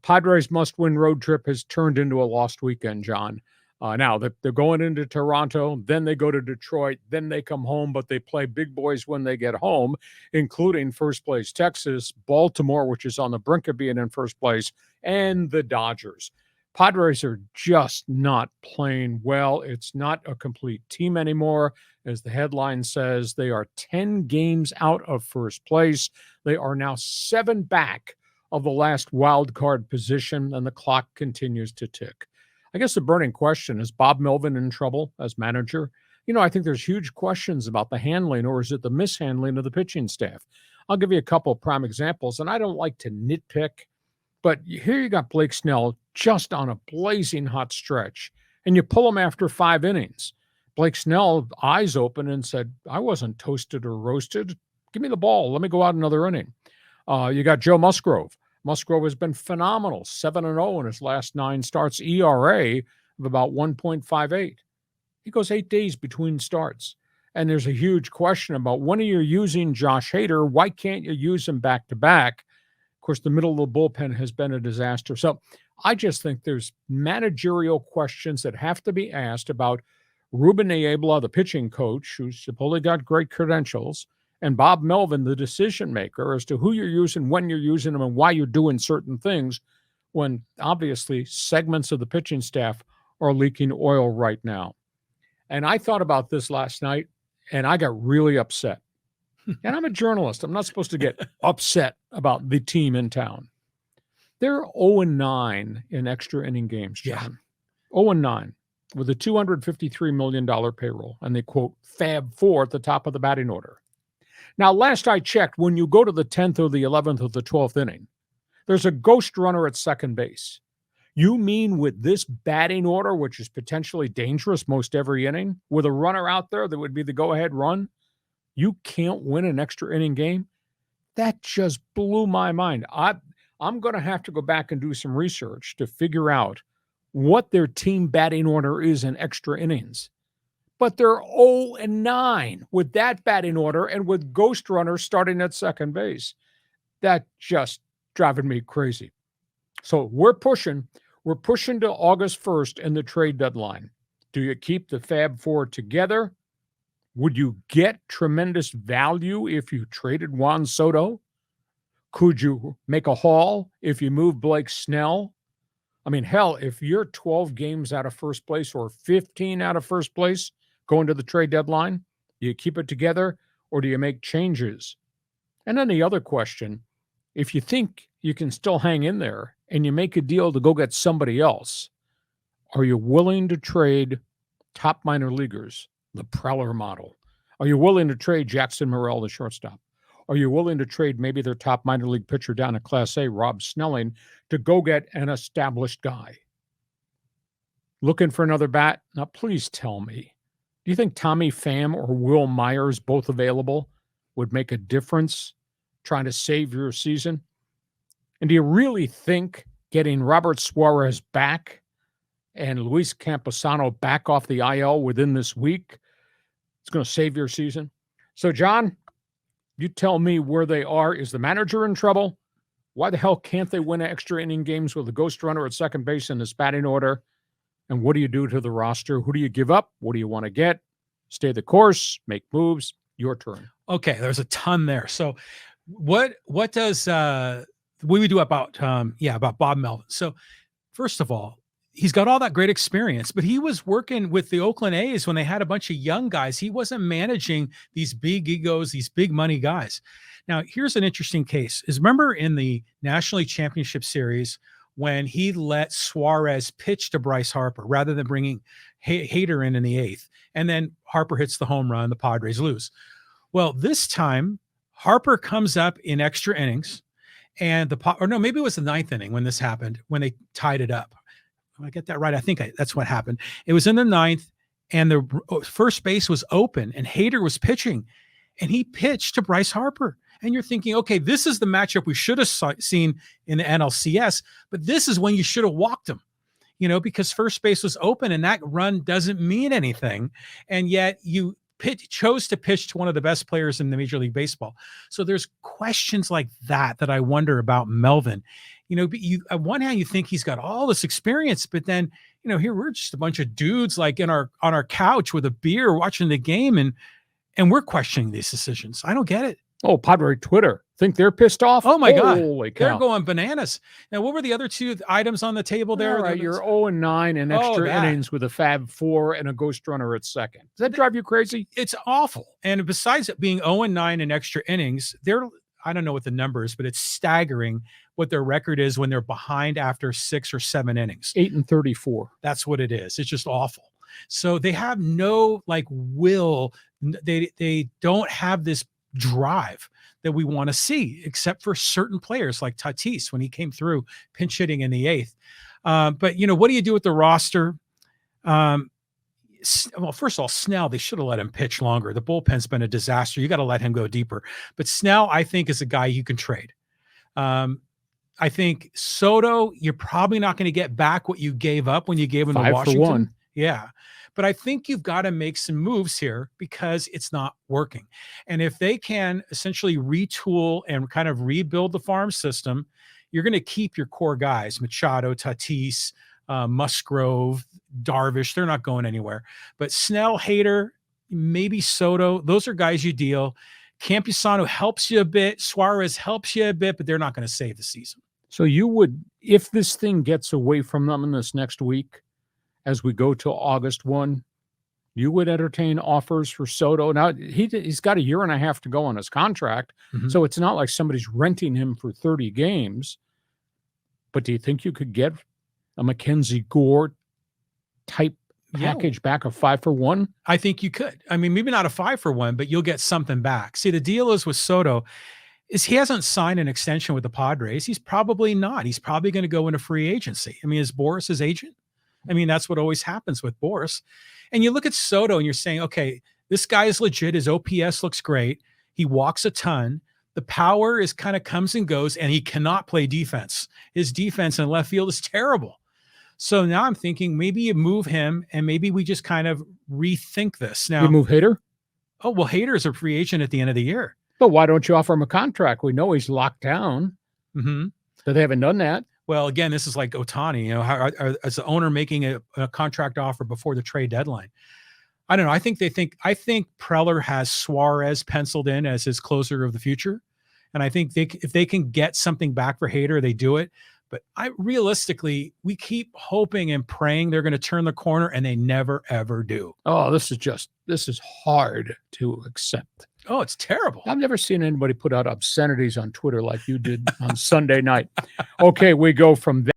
Padres must-win road trip has turned into a lost weekend, John. Now they're going into Toronto, then they go to Detroit, then they come home, but they play big boys when they get home, including first place Texas, Baltimore, which is on the brink of being in first place, and the Dodgers. Padres are just not playing well. It's not a complete team anymore. As the headline says, they are 10 games out of first place. They are now 7 back of the last wild card position, and the clock continues to tick. I guess the burning question is Bob Melvin in trouble as manager? I think there's huge questions about the handling, or is it the mishandling of the pitching staff? I'll give you a couple of prime examples, and I don't like to nitpick, but here you got Blake Snell just on a blazing hot stretch, and you pull him after 5 innings. Blake Snell, eyes open, and said, I wasn't toasted or roasted. Give me the ball. Let me go out another inning. You got Joe Musgrove. Musgrove has bbeen phenomenal, 7-0 in his last 9 starts, ERA of about 1.58. He goes 8 days between starts. And there's a huge question about when are you using Josh Hader? Why can't you use him back-to-back? Of course, the middle of the bullpen has been a disaster. So I just think there's managerial questions that have to be asked about Ruben Niebla, the pitching coach, who's supposedly got great credentials, and Bob Melvin, the decision maker, as to who you're using, when you're using them, and why you're doing certain things, when obviously segments of the pitching staff are leaking oil right now. And I thought about this last night, and I got really upset. And I'm a journalist. I'm not supposed to get upset about the team in town. They're 0-9 in extra inning games, John. Yeah. 0-9 with a $253 million payroll. And they quote Fab 4 at the top of the batting order. Now, last I checked, when you go to the 10th or the 11th or the 12th inning, there's a ghost runner at second base. You mean with this batting order, which is potentially dangerous most every inning, with a runner out there that would be the go-ahead run, you can't win an extra inning game? That just blew my mind. I'm going to have to go back and do some research to figure out what their team batting order is in extra innings. But they're 0-9 with that batting order and with ghost runners starting at second base. That just driving me crazy. So we're pushing to August 1st and the trade deadline. Do you keep the Fab Four together? Would you get tremendous value if you traded Juan Soto? Could you make a haul if you move Blake Snell? I mean, hell, if you're 12 games out of first place or 15 out of first place going to the trade deadline, do you keep it together or do you make changes? And then the other question, if you think you can still hang in there and you make a deal to go get somebody else, are you willing to trade top minor leaguers, the Preller model? Are you willing to trade Jackson Morrell, the shortstop? Are you willing to trade maybe their top minor league pitcher down at Class A, Rob Snelling, to go get an established guy? Looking for another bat? Now, please tell me, do you think Tommy Pham or Will Myers, both available, would make a difference trying to save your season? And do you really think getting Robert Suarez back and Luis Camposano back off the IL within this week is going to save your season? So, John, you tell me where they are. Is the manager in trouble? Why the hell can't they win extra inning games with a ghost runner at second base in this batting order? And what do you do to the roster? Who do you give up? What do you want to get? Stay the course, make moves. Your turn. Okay, there's a ton there. So what does we do about Bob Melvin? So first of all, he's got all that great experience, but he was working with the Oakland A's when they had a bunch of young guys. He wasn't managing these big egos, these big money guys. Now, here's an interesting case. Remember in the National League Championship Series when he let Suarez pitch to Bryce Harper rather than bringing Hader in the 8th, and then Harper hits the home run, the Padres lose. Well, this time Harper comes up in extra innings, and maybe it was the 9th inning when this happened, when they tied it up. I get that right. I think that's what happened. It was in the 9th, and the first base was open, and Hader was pitching, and he pitched to Bryce Harper. And you're thinking, okay, this is the matchup we should have seen in the NLCS, but this is when you should have walked him, because first base was open, and that run doesn't mean anything. And yet you chose to pitch to one of the best players in the Major League Baseball. So there's questions like that I wonder about Melvin. But you, on one hand, you think he's got all this experience, but then, here we're just a bunch of dudes like on our couch with a beer watching the game, and we're questioning these decisions. I don't get it. Oh, Padre Twitter. Think they're pissed off? Oh my God. Holy cow. They're going bananas. Now, what were the other two items on the table there? All right, you're 0-9 in extra innings with a Fab 4 and a ghost runner at second. Does that drive you crazy? It's awful. And besides it being 0-9 in extra innings, I don't know what the number is, but it's staggering what their record is when they're behind after 6 or 7 innings. 8-34. That's what it is. It's just awful. So they have no will. They don't have this drive that we want to see, except for certain players like Tatis when he came through pinch hitting in the 8th. But what do you do with the roster? Well, first of all, Snell, they should have let him pitch longer. The bullpen's been a disaster. You got to let him go deeper. But Snell, I think, is a guy you can trade. I think Soto, you're probably not going to get back what you gave up when you gave him to Washington. 5 for 1. Yeah. But I think you've got to make some moves here because it's not working. And if they can essentially retool and kind of rebuild the farm system, you're going to keep your core guys, Machado, Tatis, Musgrove, Darvish. They're not going anywhere. But Snell, Hader, maybe Soto, those are guys you deal. Campusano helps you a bit. Suarez helps you a bit, but they're not going to save the season. So you would, if this thing gets away from them in this next week, as we go to August 1, you would entertain offers for Soto. Now, he's got 1.5 years to go on his contract, so it's not like somebody's renting him for 30 games. But do you think you could get a Mackenzie Gore type package back of 5 for 1? I think you could. I mean, maybe not a 5 for 1, but you'll get something back. See, the deal is with Soto is he hasn't signed an extension with the Padres. He's probably not. He's probably going to go into free agency. I mean, is Boris his agent? I mean, that's what always happens with Boris. And you look at Soto and you're saying, okay, this guy is legit. His OPS looks great. He walks a ton. The power is kind of comes and goes, and he cannot play defense. His defense in left field is terrible. So now I'm thinking maybe you move him and maybe we just kind of rethink this. Now, you move Hader? Oh, well, Hader is a free agent at the end of the year. But why don't you offer him a contract? We know he's locked down. But they haven't done that. Well, again, this is like Ohtani. Is the owner making a contract offer before the trade deadline? I don't know. I think Preller has Suarez penciled in as his closer of the future, and I think if they can get something back for Hader, they do it. But realistically, we keep hoping and praying they're going to turn the corner, and they never ever do. Oh, this is hard to accept. Oh, it's terrible. I've never seen anybody put out obscenities on Twitter like you did on Sunday night. Okay, we go from there.